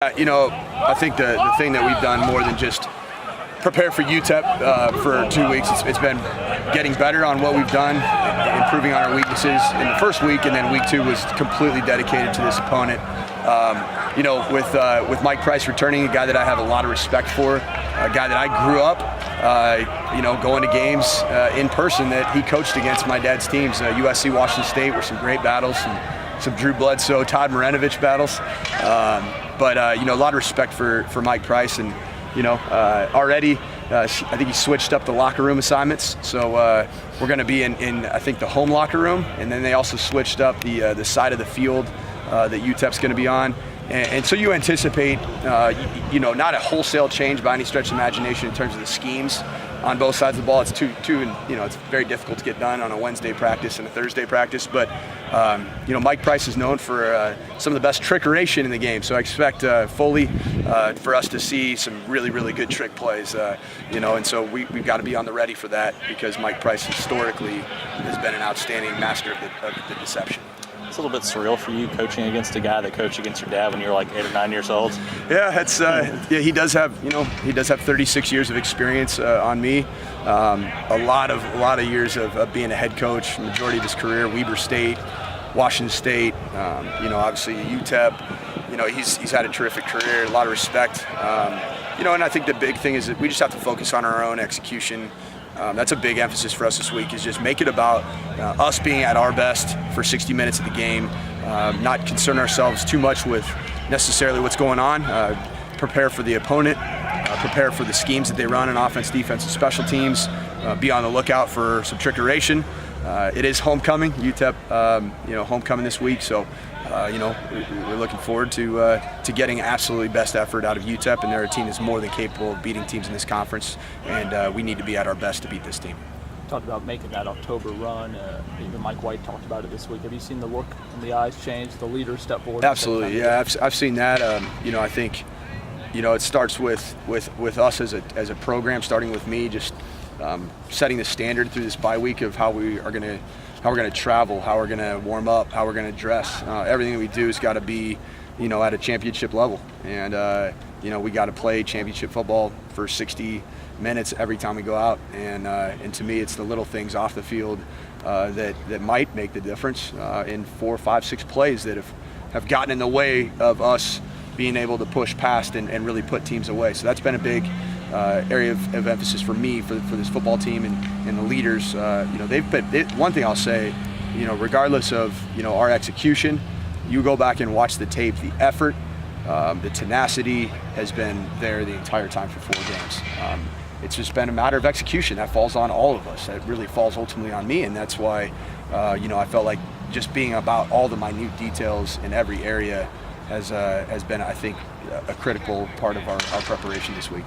I think the thing that we've done more than just prepare for UTEP for 2 weeks, it's been getting better on what we've done, improving on our weaknesses in the first week, and then week 2 was completely dedicated to this opponent. With Mike Price returning, a guy that I have a lot of respect for, a guy that I grew up, going to games in person that he coached against my dad's teams. USC, Washington State were some great battles, some Drew Bledsoe, Todd Marinovich battles. A lot of respect for Mike Price, and already I think he switched up the locker room assignments. So we're going to be in I think the home locker room, and then they also switched up the side of the field that UTEP's going to be on. And so you anticipate, not a wholesale change by any stretch of imagination in terms of the schemes on both sides of the ball. It's it's very difficult to get done on a Wednesday practice and a Thursday practice. But Mike Price is known for some of the best trickeration in the game. So I expect fully for us to see some really, really good trick plays. And so we've got to be on the ready for that, because Mike Price historically has been an outstanding master of the deception. It's a little bit surreal for you coaching against a guy that coached against your dad when you were like 8 or 9 years old. Yeah, he does have 36 years of experience on me. A lot of years of being a head coach. Majority of his career, Weber State, Washington State. Obviously UTEP. He's had a terrific career. A lot of respect. And I think the big thing is that we just have to focus on our own execution. That's a big emphasis for us this week, is just make it about us being at our best for 60 minutes of the game, not concern ourselves too much with necessarily what's going on, prepare for the opponent, prepare for the schemes that they run in offense, defense, and special teams, be on the lookout for some trickeration. It is homecoming, UTEP, homecoming this week, so we're looking forward to getting absolutely best effort out of UTEP, and they're a team that's more than capable of beating teams in this conference, and we need to be at our best to beat this team. Talked about making that October run. Even Mike White talked about it this week. Have you seen the look in the eyes change? The leaders step forward. Absolutely, yeah. I've seen that. I think, it starts with us as a program, starting with me, just setting the standard through this bye week of how we're going to travel, how we're going to warm up, how we're going to dress. Everything that we do has got to be, at a championship level, and we got to play championship football for 60 minutes every time we go out. And to me, it's the little things off the field that might make the difference in 4, 5, 6 plays that have gotten in the way of us being able to push past and really put teams away. So that's been a big area of emphasis for me, for this football team, and the leaders. One thing I'll say, regardless of our execution, you go back and watch the tape, the effort, the tenacity has been there the entire time for 4 games. It's just been a matter of execution. That falls on all of us. That really falls ultimately on me, and that's why I felt like just being about all the minute details in every area has been, I think, a critical part of our preparation this week.